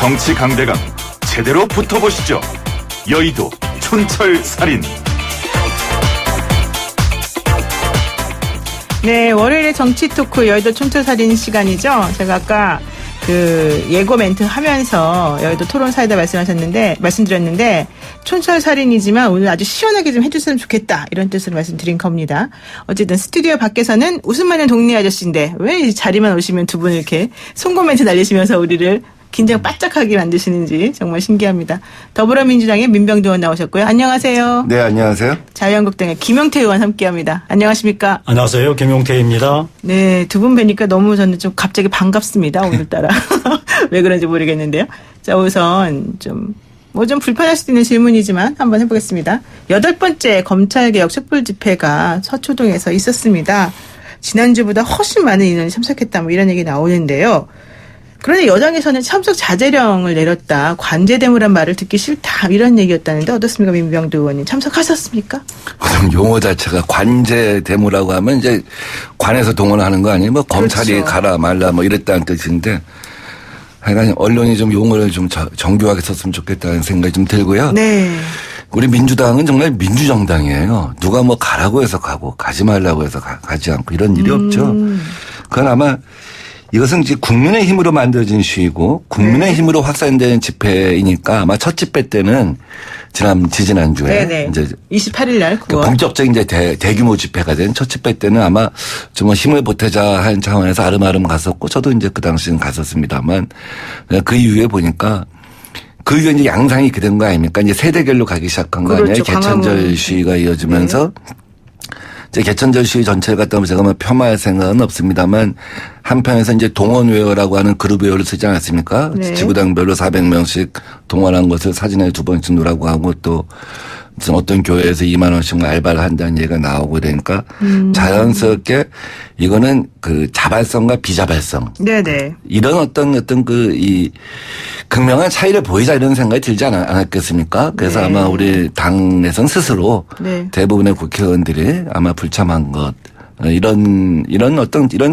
정치 강대강 제대로 붙어보시죠. 여의도 촌철살인. 네, 월요일에 정치 토크 여의도 촌철살인 시간이죠. 제가 아까 그 예고 멘트 하면서 여의도 토론사에다 말씀드렸는데 촌철살인이지만 오늘 아주 시원하게 좀 해줬으면 좋겠다 이런 뜻으로 말씀드린 겁니다. 어쨌든 스튜디오 밖에서는 웃음 많은 동네 아저씨인데 왜 이 자리만 오시면 두 분 이렇게 송고 멘트 날리시면서 우리를 긴장 바짝하게 만드시는지 정말 신기합니다. 더불어민주당의 민병두 의원 나오셨고요. 안녕하세요. 네, 안녕하세요. 자유한국당의 김용태 의원 함께합니다. 안녕하십니까? 안녕하세요. 김용태입니다. 네, 두 분 뵈니까 너무 저는 좀 갑자기 반갑습니다. 오늘따라. 왜 그런지 모르겠는데요. 자, 우선 좀 불편할 수도 있는 질문이지만 한번 해보겠습니다. 8번째 검찰개혁 촛불 집회가 서초동에서 있었습니다. 지난주보다 훨씬 많은 인원이 참석했다 뭐 이런 얘기 나오는데요. 그런데 여당에서는 참석 자제령을 내렸다. 관제대무란 말을 듣기 싫다. 이런 얘기였다는데 어떻습니까? 민병두 의원님. 참석하셨습니까? 용어 자체가 관제대무라고 하면 이제 관에서 동원하는 거 아니에요? 뭐 검찰이 그렇죠. 가라 말라 뭐 이랬다는 뜻인데 하여간 언론이 좀 용어를 좀 정교하게 썼으면 좋겠다는 생각이 좀 들고요. 네. 우리 민주당은 정말 민주정당이에요. 누가 뭐 가라고 해서 가고 가지 말라고 해서 가지 않고 이런 일이 없죠. 그건 아마 이것은 이제 국민의 힘으로 만들어진 시위고 국민의 힘으로 확산된 집회이니까 아마 첫 집회 때는 지지난주에 네네. 이제 28일 날 그러니까 본격적인 이제 대규모 집회가 된 첫 집회 때는 아마 좀 힘을 보태자 하는 차원에서 아름아름 갔었고 저도 이제 그 당시는 갔었습니다만 그 이후에 보니까 그 이후에 이제 양상이 이렇게 된 거 아닙니까? 이제 세대결로 가기 시작한 거 그렇죠. 아니에요? 개천절 시위가 이어지면서 이제 개천절 시위 전체를 갖다 보면 제가 뭐 폄하할 생각은 없습니다만 한편에서 이제 동원웨어라고 하는 그룹웨어를 쓰지 않았습니까? 네. 지구당별로 400명씩 동원한 것을 사진에 2번씩 놓으라고 하고 또 무슨 어떤 교회에서 2만 원씩 알바를 한다는 얘기가 나오고 그러니까 자연스럽게 이거는 그 자발성과 비자발성. 네네. 이런 어떤 이 극명한 차이를 보이자 이런 생각이 들지 않았겠습니까? 그래서 네. 아마 우리 당에선 스스로 네. 대부분의 국회의원들이 아마 불참한 것 이런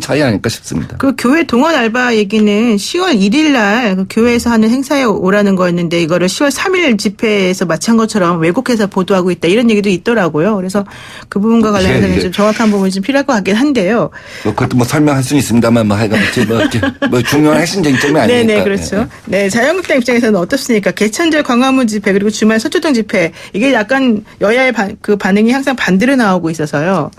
차이 아닐까 싶습니다. 그 교회 동원 알바 얘기는 10월 1일 날 그 교회에서 하는 행사에 오라는 거였는데 이거를 10월 3일 집회에서 마찬 것처럼 왜곡해서 보도하고 있다 이런 얘기도 있더라고요. 그래서 그 부분과 관련해서는 예. 좀 정확한 부분이 좀 필요할 것 같긴 한데요. 그것도 뭐 설명할 수는 있습니다만 뭐 하여간 뭐 중요한 핵심 쟁점이 아니니까. 네네 그렇죠. 네 자유한국당 입장에서는 어떻습니까? 개천절 광화문 집회 그리고 주말 서초동 집회 이게 약간 여야의 그 반응이 항상 반대로 나오고 있어서요.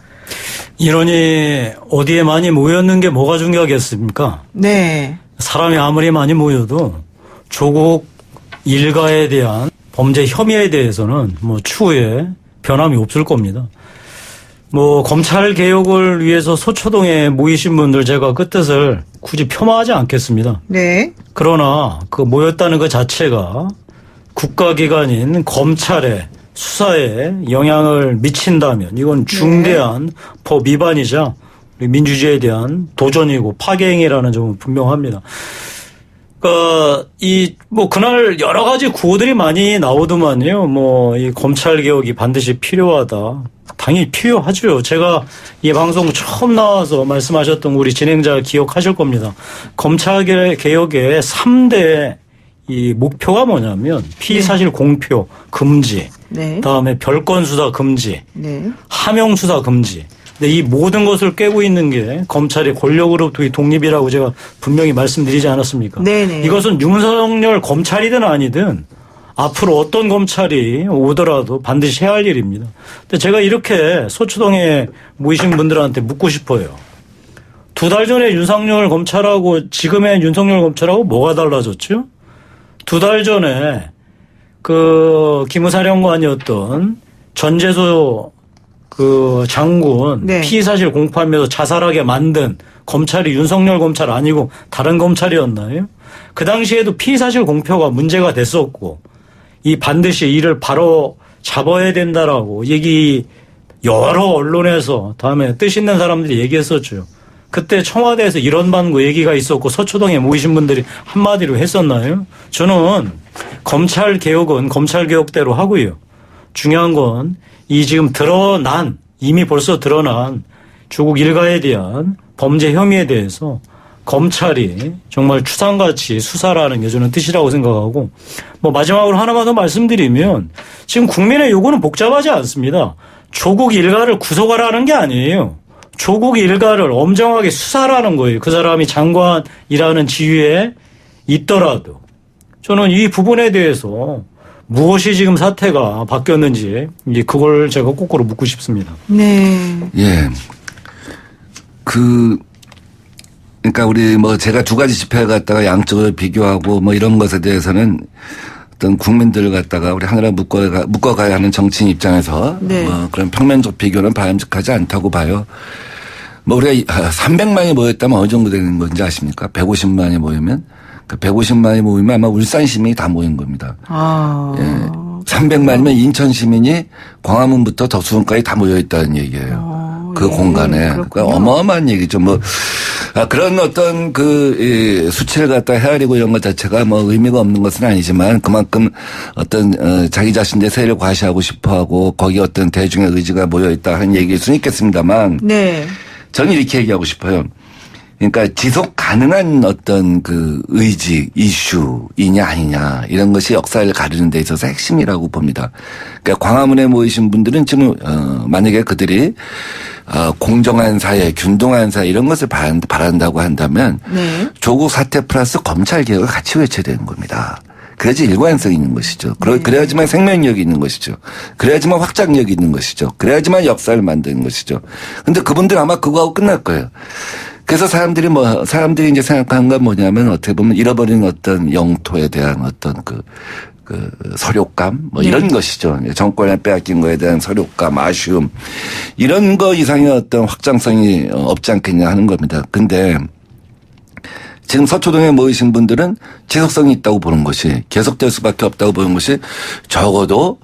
인원이 어디에 많이 모였는 게 뭐가 중요하겠습니까? 네. 사람이 아무리 많이 모여도 조국 일가에 대한 범죄 혐의에 대해서는 뭐 추후에 변함이 없을 겁니다. 뭐 검찰 개혁을 위해서 서초동에 모이신 분들 제가 그 뜻을 굳이 폄하하지 않겠습니다. 네. 그러나 그 모였다는 것 자체가 국가기관인 검찰의 수사에 영향을 미친다면 이건 중대한 법 위반이자 우리 민주주의에 대한 도전이고 파괴행위라는 점은 분명합니다. 그날 여러 가지 구호들이 많이 나오더만요. 이 검찰 개혁이 반드시 필요하다. 당연히 필요하죠. 제가 이 방송 처음 나와서 말씀하셨던 우리 진행자 기억하실 겁니다. 검찰 개혁의 3대 이 목표가 뭐냐면 피의사실 공표 금지, 네. 다음에 별건 수사 금지, 네. 하명 수사 금지. 근데 이 모든 것을 꿰고 있는 게 검찰의 권력으로부터의 독립이라고 제가 분명히 말씀드리지 않았습니까? 네네. 이것은 윤석열 검찰이든 아니든 앞으로 어떤 검찰이 오더라도 반드시 해야 할 일입니다. 근데 제가 이렇게 서초동에 모이신 분들한테 묻고 싶어요. 2달 전에 윤석열 검찰하고 지금의 윤석열 검찰하고 뭐가 달라졌죠? 2달 전에 그 기무사령관이었던 전재수 그 장군 네. 피의사실 공표하면서 자살하게 만든 검찰이 윤석열 검찰 아니고 다른 검찰이었나요? 그 당시에도 피의사실 공표가 문제가 됐었고 이 반드시 이를 바로 잡아야 된다라고 여러 언론에서 다음에 뜻 있는 사람들이 얘기했었죠. 그때 청와대에서 이런 반구 얘기가 있었고 서초동에 모이신 분들이 한마디로 했었나요? 저는 검찰 개혁은 검찰 개혁대로 하고요. 중요한 건 이 지금 이미 벌써 드러난 조국 일가에 대한 범죄 혐의에 대해서 검찰이 정말 추상같이 수사라는 게 저는 뜻이라고 생각하고 뭐 마지막으로 하나만 더 말씀드리면 지금 국민의 요구는 복잡하지 않습니다. 조국 일가를 구속하라는 게 아니에요. 조국 일가를 엄정하게 수사라는 거예요. 그 사람이 장관이라는 지위에 있더라도 저는 이 부분에 대해서 무엇이 지금 사태가 바뀌었는지 이제 그걸 제가 거꾸로 묻고 싶습니다. 네. 예. 그러니까 우리 뭐 제가 두 가지 집회를 갖다가 양쪽을 비교하고 뭐 이런 것에 대해서는 어떤 국민들을 갖다가 우리 하나로 묶어가야 하는 정치인 입장에서 네. 뭐 그런 평면적 비교는 바람직하지 않다고 봐요. 뭐 우리가 300만이 모였다면 어느 정도 되는 건지 아십니까? 150만이 모이면 그 150만이 모이면 아마 울산 시민이 다 모인 겁니다. 아. 예. 300만이면 인천 시민이 광화문부터 덕수궁까지 다 모여 있다는 얘기예요. 그 예, 공간에. 그렇군요. 그러니까 어마어마한 얘기죠. 뭐 그런 어떤 수치를 갖다 헤아리고 이런 것 자체가 뭐 의미가 없는 것은 아니지만 그만큼 어떤 자기 자신의 세를 과시하고 싶어하고 거기 어떤 대중의 의지가 모여 있다 하는 얘기일 수는 있겠습니다만. 네. 저는 이렇게 얘기하고 싶어요. 그러니까 지속 가능한 어떤 그 의지, 이슈이냐 아니냐 이런 것이 역사를 가르는 데 있어서 핵심이라고 봅니다. 그러니까 광화문에 모이신 분들은 지금 만약에 그들이 공정한 사회, 균등한 사회 이런 것을 바란다고 한다면 네. 조국 사태 플러스 검찰 개혁을 같이 외쳐야 되는 겁니다. 그래야지 일관성이 있는 것이죠. 그래야지만 생명력이 있는 것이죠. 그래야지만 확장력이 있는 것이죠. 그래야지만 역사를 만드는 것이죠. 근데 그분들 아마 그거하고 끝날 거예요. 그래서 사람들이 이제 생각하는 건 뭐냐면 어떻게 보면 잃어버린 어떤 영토에 대한 어떤 그 서력감 뭐 이런 것이죠. 정권에 빼앗긴 거에 대한 서력감, 아쉬움 이런 거 이상의 어떤 확장성이 없지 않겠냐 하는 겁니다. 근데 지금 서초동에 모이신 분들은 지속성이 있다고 보는 것이 계속될 수밖에 없다고 보는 것이 적어도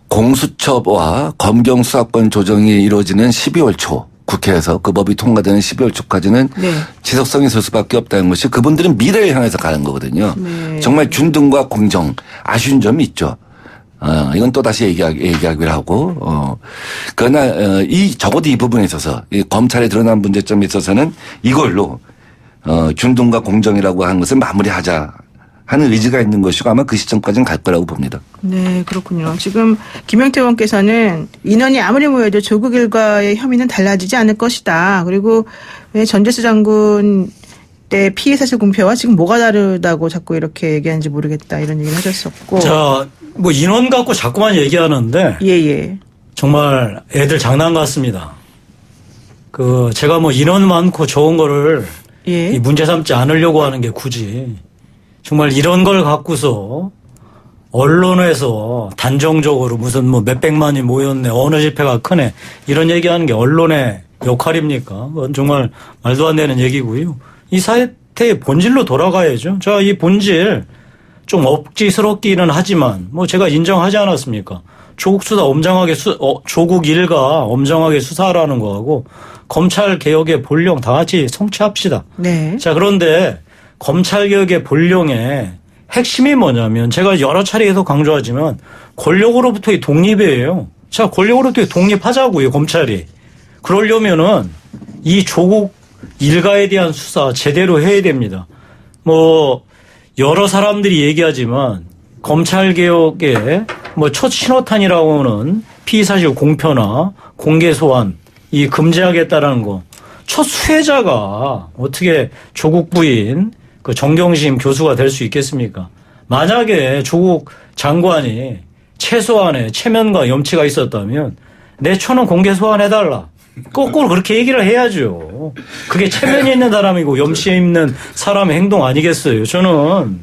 공수처와 검경 수사권 조정이 이루어지는 12월 초 국회에서 그 법이 통과되는 12월 초까지는 네. 지속성이 있을 수밖에 없다는 것이 그분들은 미래를 향해서 가는 거거든요. 네. 정말 균등과 공정 아쉬운 점이 있죠. 이건 또 다시 얘기하기로 하고, 그러나, 적어도 이 부분에 있어서, 이 검찰에 드러난 문제점에 있어서는 이걸로, 균등과 공정이라고 하는 것을 마무리하자 하는 의지가 있는 것이고 아마 그 시점까지는 갈 거라고 봅니다. 네, 그렇군요. 지금 김영태 의원께서는 인원이 아무리 모여도 조국 일가의 혐의는 달라지지 않을 것이다. 그리고 왜 전재수 장군 때 피해 사실 공표와 지금 뭐가 다르다고 자꾸 이렇게 얘기하는지 모르겠다 이런 얘기를 하셨었고. 자, 뭐 인원 갖고 자꾸만 얘기하는데 예. 정말 애들 장난 같습니다. 제가 뭐 인원 많고 좋은 거를 예. 이 문제 삼지 않으려고 하는 게 굳이 정말 이런 걸 갖고서 언론에서 단정적으로 무슨 뭐 몇백만이 모였네, 어느 집회가 크네 이런 얘기하는 게 언론의 역할입니까? 그건 정말 말도 안 되는 얘기고요. 이 사태의 본질로 돌아가야죠. 자, 이 본질 좀 억지스럽기는 하지만 뭐 제가 인정하지 않았습니까? 조국 수사 엄정하게 조국 일가 엄정하게 수사하라는 거하고 검찰 개혁의 본령 다 같이 성취합시다. 네. 자, 그런데 검찰 개혁의 본령의 핵심이 뭐냐면 제가 여러 차례 계속 강조하지만 권력으로부터의 독립이에요. 자, 권력으로부터의 독립하자고요, 검찰이. 그러려면은 이 조국 일가에 대한 수사 제대로 해야 됩니다. 뭐 여러 사람들이 얘기하지만 검찰 개혁의 뭐 첫 신호탄이라고 하는 피의사실 공표나 공개 소환 이 금지하겠다라는 거. 첫 수혜자가 어떻게 조국 부인 그 정경심 교수가 될 수 있겠습니까? 만약에 조국 장관이 최소한의 체면과 염치가 있었다면 내 초는 공개 소환해달라. 거꾸로 그렇게 얘기를 해야죠. 그게 체면이 있는 사람이고 염치 있는 사람의 행동 아니겠어요. 저는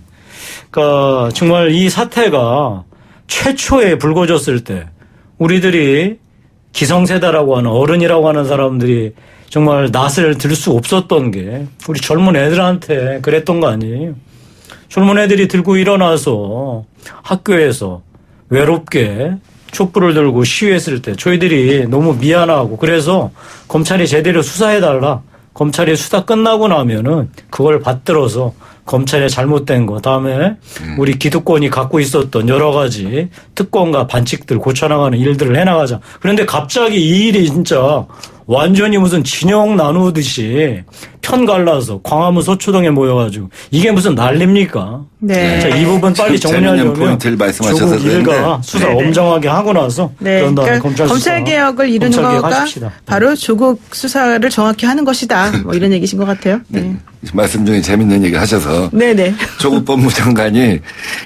그러니까 정말 이 사태가 최초에 불거졌을 때 우리들이 기성세대라고 하는 어른이라고 하는 사람들이 정말 낯을 들 수 없었던 게 우리 젊은 애들한테 그랬던 거 아니에요. 젊은 애들이 들고 일어나서 학교에서 외롭게 촛불을 들고 시위했을 때 저희들이 너무 미안하고 그래서 검찰이 제대로 수사해달라. 검찰이 수사 끝나고 나면은 그걸 받들어서 검찰의 잘못된 거 다음에 우리 기득권이 갖고 있었던 여러 가지 특권과 반칙들 고쳐나가는 일들을 해나가자. 그런데 갑자기 이 일이 진짜 완전히 무슨 진영 나누듯이 편 갈라서 광화문 서초동에 모여가지고 이게 무슨 난립니까? 네. 자, 이 부분 빨리 참 재밌는 정리하려면 포인트를 말씀하셔서 조국 일가 그런데. 수사 네네. 엄정하게 하고 나서 네. 그런 다음에 그러니까 검찰 개혁을 이루는 검찰 개혁 거가 하십시다. 바로 조국 수사를 정확히 하는 것이다. 뭐 이런 얘기신 것 같아요. 네. 말씀 중에 재밌는 얘기 하셔서. 네네. 조국 법무장관이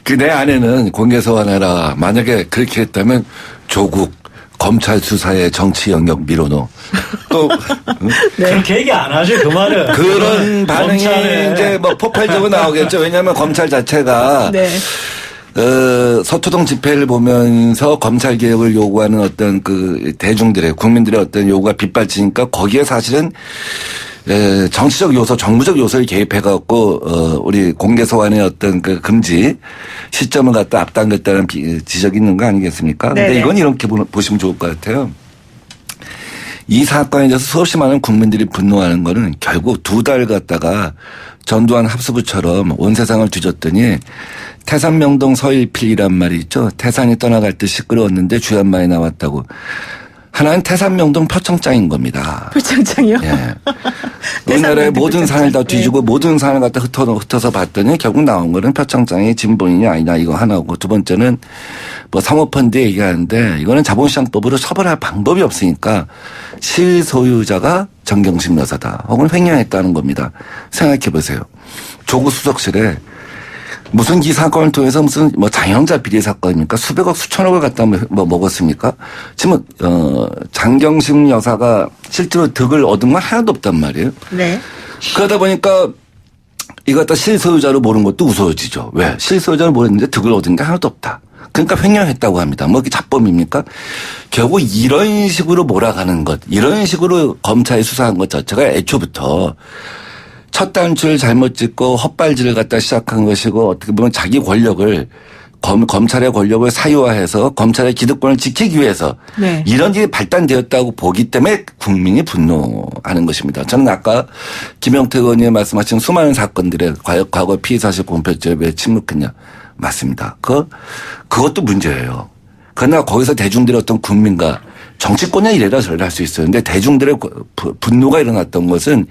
그 내 아내는 공개 소환해라. 만약에 그렇게 했다면 조국 검찰 수사의 정치 영역 밀어넣어. 또 그렇게 얘기 안 하죠 그 말은. 그런 반응이 검찰에 이제 뭐 폭발적으로 나오겠죠. 왜냐하면 검찰 자체가 네. 서초동 집회를 보면서 검찰 개혁을 요구하는 어떤 그 대중들의 국민들의 어떤 요구가 빗발치니까 거기에 사실은 정치적 요소, 정무적 요소를 개입해갖고 우리 공개 소환의 어떤 그 금지 시점을 갖다 앞당겼다는 지적이 있는 거 아니겠습니까? 근데 네네. 이건 이렇게 보시면 좋을 것 같아요. 이 사건에 대해서 수없이 많은 국민들이 분노하는 거는 결국 2달 갔다가 전두환 합수부처럼 온 세상을 뒤졌더니 태산명동 서일필이란 말이 있죠. 태산이 떠나갈 듯 시끄러웠는데 주연만이 나왔다고. 하나는 태산명동 표창장인 겁니다. 표창장이요? 예. 우리나라의 모든 산을 다 뒤지고 모든 산을 갖다 흩어서 봤더니 결국 나온 거는 표창장이 진본이냐 아니냐 이거 하나고 두 번째는 뭐 사모펀드 얘기하는데 이거는 자본시장법으로 처벌할 방법이 없으니까 실소유자가 정경심 여사다 혹은 횡령했다는 겁니다. 생각해 보세요. 조국 수석실에 무슨 이 사건을 통해서 무슨 뭐 장영자 비리 사건입니까? 수백억 수천억을 갖다 뭐 먹었습니까? 지금 장경심 여사가 실제로 득을 얻은 건 하나도 없단 말이에요. 네. 그러다 보니까 이거 갖다 실소유자로 모르는 것도 우스워지죠. 왜? 실소유자로 모르는데 득을 얻은 게 하나도 없다. 그러니까 횡령했다고 합니다. 뭐 이게 자범입니까? 결국 이런 식으로 몰아가는 것, 이런 식으로 검찰이 수사한 것 자체가 애초부터 첫 단추를 잘못 찍고 헛발질을 갖다 시작한 것이고 어떻게 보면 자기 권력을 검찰의 권력을 사유화해서 검찰의 기득권을 지키기 위해서 네. 이런 일이 발단되었다고 보기 때문에 국민이 분노하는 것입니다. 저는 아까 김영태 의원이 말씀하신 수많은 사건들의 과거 피의사실 공표죄에 왜 침묵했냐. 맞습니다. 그것도 문제예요. 그러나 거기서 대중들의 어떤 국민과 정치권이 이래라 저래라 할 수 있어요. 근데 대중들의 분노가 일어났던 것은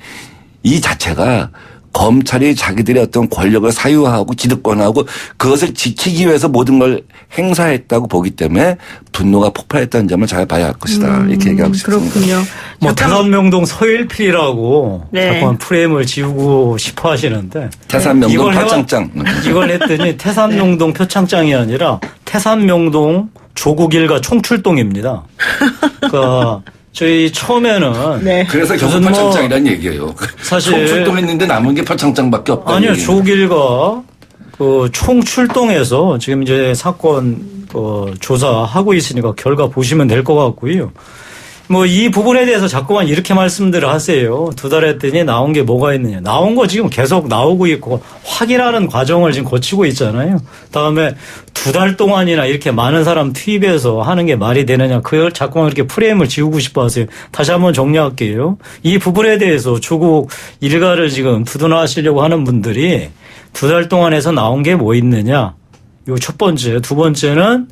이 자체가 검찰이 자기들의 어떤 권력을 사유하고 기득권하고 그것을 지키기 위해서 모든 걸 행사했다고 보기 때문에 분노가 폭발했다는 점을 잘 봐야 할 것이다. 이렇게 얘기하고 싶습니다. 그렇군요. 뭐 태산명동 서일필이라고 네. 자꾸 프레임을 지우고 싶어 하시는데 태산명동 표창장. 이걸 했더니 태산명동 표창장이 아니라 태산명동 조국 일가 총출동입니다. 그러니까 저희 처음에는 네. 그래서 결국 무슨 뭐 표창장이란 얘기예요. 사실 총출동했는데 남은 게 표창장밖에 없다. 아니요, 조국 일가 그 총출동해서 지금 이제 사건 조사하고 있으니까 결과 보시면 될 것 같고요. 뭐 이 부분에 대해서 자꾸만 이렇게 말씀들을 하세요. 2달 했더니 나온 게 뭐가 있느냐. 나온 거 지금 계속 나오고 있고 확인하는 과정을 지금 거치고 있잖아요. 다음에 2달 동안이나 이렇게 많은 사람 투입해서 하는 게 말이 되느냐. 그걸 자꾸만 이렇게 프레임을 지우고 싶어 하세요. 다시 한번 정리할게요. 이 부분에 대해서 조국 일가를 지금 두둔하시려고 하는 분들이 2달 동안 해서 나온 게 뭐 있느냐. 요 첫 번째. 두 번째는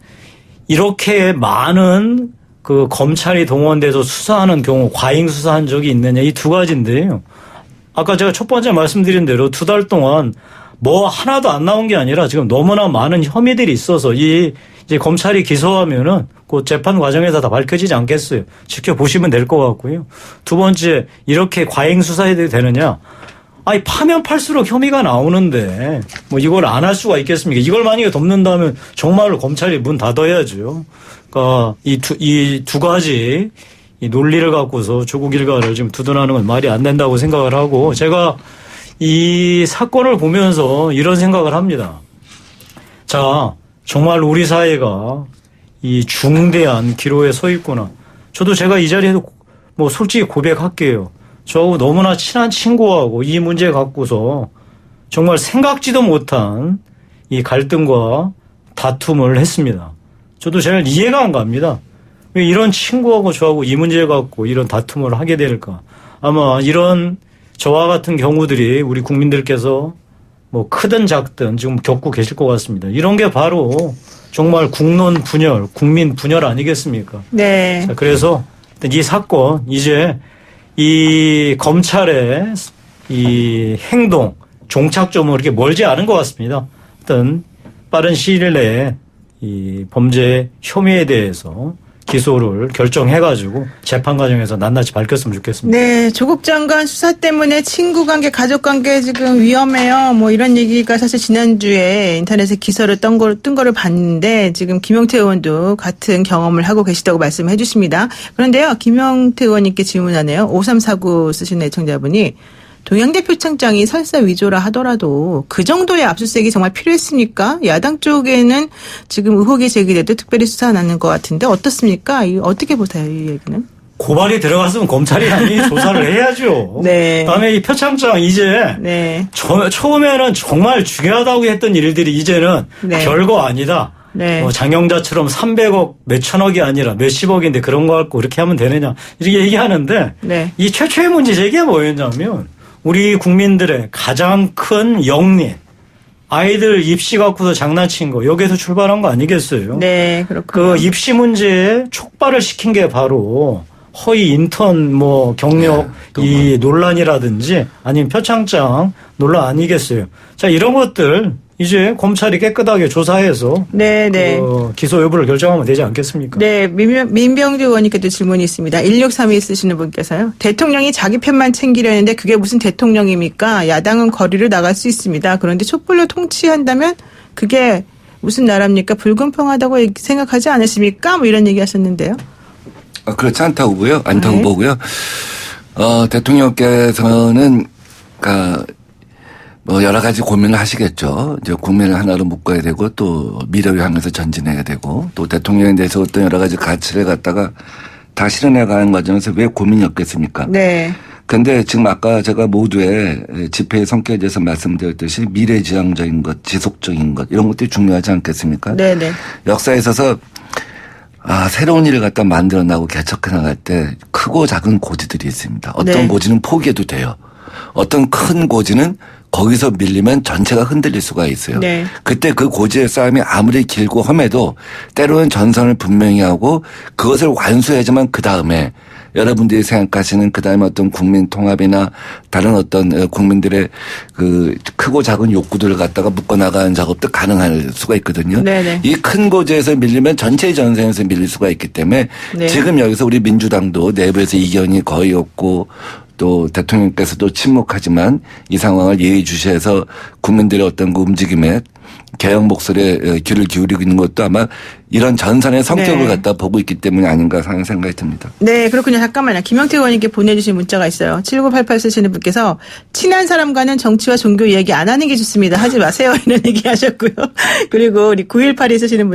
이렇게 많은 그 검찰이 동원돼서 수사하는 경우 과잉 수사한 적이 있느냐 이 두 가지인데요. 아까 제가 첫 번째 말씀드린 대로 2달 동안 뭐 하나도 안 나온 게 아니라 지금 너무나 많은 혐의들이 있어서 이제 검찰이 기소하면은 그 재판 과정에서 다 밝혀지지 않겠어요. 지켜보시면 될 것 같고요. 두 번째 이렇게 과잉 수사해도 되느냐. 아니 파면 팔수록 혐의가 나오는데 뭐 이걸 안 할 수가 있겠습니까? 이걸 만약에 덮는다면 정말로 검찰이 문 닫아야죠. 그러니까 이 두 가지 이 논리를 갖고서 조국 일가를 지금 두둔하는 건 말이 안 된다고 생각을 하고 제가 이 사건을 보면서 이런 생각을 합니다. 자, 정말 우리 사회가 이 중대한 기로에 서 있구나. 저도 제가 이 자리에서 뭐 솔직히 고백할게요. 저하고 너무나 친한 친구하고 이 문제 갖고서 정말 생각지도 못한 이 갈등과 다툼을 했습니다. 저도 잘 이해가 안 갑니다. 왜 이런 친구하고 저하고 이 문제 갖고 이런 다툼을 하게 될까? 아마 이런 저와 같은 경우들이 우리 국민들께서 뭐 크든 작든 지금 겪고 계실 것 같습니다. 이런 게 바로 정말 국론 분열, 국민 분열 아니겠습니까? 네. 자, 그래서 이 사건 이제 이 검찰의 이 행동 종착점은 그렇게 멀지 않은 것 같습니다. 어떤 빠른 시일 내에 이 범죄 혐의에 대해서 기소를 결정해가지고 재판 과정에서 낱낱이 밝혔으면 좋겠습니다. 네, 조국 장관 수사 때문에 친구 관계, 가족 관계 지금 위험해요. 뭐 이런 얘기가 사실 지난주에 인터넷에 기사를 뜬 거를 봤는데 지금 김용태 의원도 같은 경험을 하고 계시다고 말씀해 주십니다. 그런데요, 김용태 의원님께 질문하네요. 5349 쓰시는 애청자분이 동양대 표창장이 설사 위조라 하더라도 그 정도의 압수수색이 정말 필요했습니까? 야당 쪽에는 지금 의혹이 제기돼도 특별히 수사 안 하는 것 같은데 어떻습니까? 어떻게 보세요, 이 얘기는? 고발이 들어갔으면 검찰이 당연히 조사를 해야죠. 네. 그다음에 이 표창장 이제 네. 처음에는 정말 중요하다고 했던 일들이 이제는 네. 별거 아니다. 네. 장영자처럼 300억 몇천억이 아니라 몇십억인데 그런 거 갖고 그렇게 하면 되느냐 이렇게 얘기하는데 네. 이 최초의 문제 제기가 뭐였냐면 우리 국민들의 가장 큰 영린 아이들 입시 갖고서 장난친 거 여기에서 출발한 거 아니겠어요? 네, 그렇군요. 그 입시 문제에 촉발을 시킨 게 바로 허위 인턴 뭐 경력 이 논란이라든지 아니면 표창장 논란 아니겠어요? 자, 이런 것들 이제 검찰이 깨끗하게 조사해서 네, 네. 기소 여부를 결정하면 되지 않겠습니까? 네, 민병주 의원님께도 질문이 있습니다. 1632 쓰시는 분께서요. 대통령이 자기 편만 챙기려는데 그게 무슨 대통령입니까? 야당은 거리를 나갈 수 있습니다. 그런데 촛불로 통치한다면 그게 무슨 나라입니까? 불공평하다고 생각하지 않으십니까? 뭐 이런 얘기 하셨는데요. 그렇지 않다고 보고요. 않다고 네. 보고요. 대통령께서는 뭐 여러 가지 고민을 하시겠죠. 이제 국민을 하나로 묶어야 되고 또 미래를 향해서 전진해야 되고 또 대통령에 대해서 어떤 여러 가지 가치를 갖다가 다 실현해가는 과정에서 왜 고민이 없겠습니까? 네. 근데 지금 아까 제가 모두의 집회의 성격에 대해서 말씀드렸듯이 미래지향적인 것, 지속적인 것 이런 것들이 중요하지 않겠습니까? 네네. 역사에 있어서 새로운 일을 갖다 만들어 나가고 개척해 나갈 때 크고 작은 고지들이 있습니다. 어떤 네. 고지는 포기해도 돼요. 어떤 큰 고지는 거기서 밀리면 전체가 흔들릴 수가 있어요. 네. 그때 그 고지의 싸움이 아무리 길고 험해도 때로는 전선을 분명히 하고 그것을 완수해야지만 그 다음에 여러분들이 생각하시는 그 다음에 어떤 국민 통합이나 다른 어떤 국민들의 그 크고 작은 욕구들을 갖다가 묶어나가는 작업도 가능할 수가 있거든요. 네네. 이 큰 고지에서 밀리면 전체의 전선에서 밀릴 수가 있기 때문에 네. 지금 여기서 우리 민주당도 내부에서 이견이 거의 없고 또 대통령께서도 침묵하지만 이 상황을 예의주시해서 국민들의 어떤 그 움직임에 개혁 목소리에 귀를 기울이고 있는 것도 아마 이런 전선의 성격을 네. 갖다 보고 있기 때문이 아닌가 하는 생각이 듭니다. 네, 그렇군요. 잠깐만요. 김영태 의원님께 보내주신 문자가 있어요. 7988 쓰시는 분께서 친한 사람과는 정치와 종교 이야기 안 하는 게 좋습니다. 하지 마세요. 이런 얘기 하셨고요. 그리고 우리 9182 쓰시는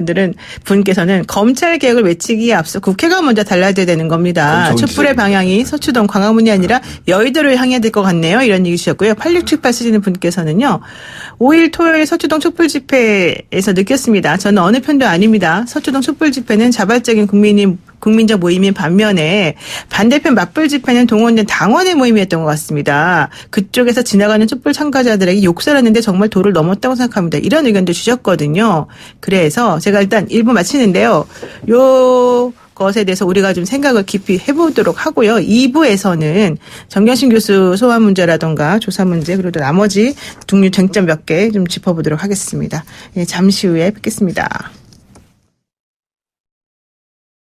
분께서는 검찰 개혁을 외치기에 앞서 국회가 먼저 달라져야 되는 겁니다. 촛불의 방향이 서초동 광화문이 아니라 여의도를 향해야 될 것 같네요. 이런 얘기 주셨고요. 8678 쓰시는 분께서는요. 5일 토요일 서초동 촛불 집회에서 느꼈습니다. 저는 어느 편도 아닙니다. 서초동 촛불 집회는 자발적인 국민적 모임인 반면에 반대편 맞불 집회는 동원된 당원의 모임이었던 것 같습니다. 그쪽에서 지나가는 촛불 참가자들에게 욕설했는데 정말 도를 넘었다고 생각합니다. 이런 의견도 주셨거든요. 그래서 제가 일단 1부 마치는데요. 요 것에 대해서 우리가 좀 생각을 깊이 해보도록 하고요. 2부에서는 정경심 교수 소환 문제라든가 조사 문제 그리고 또 나머지 중류 쟁점 몇 개 좀 짚어보도록 하겠습니다. 예, 잠시 후에 뵙겠습니다.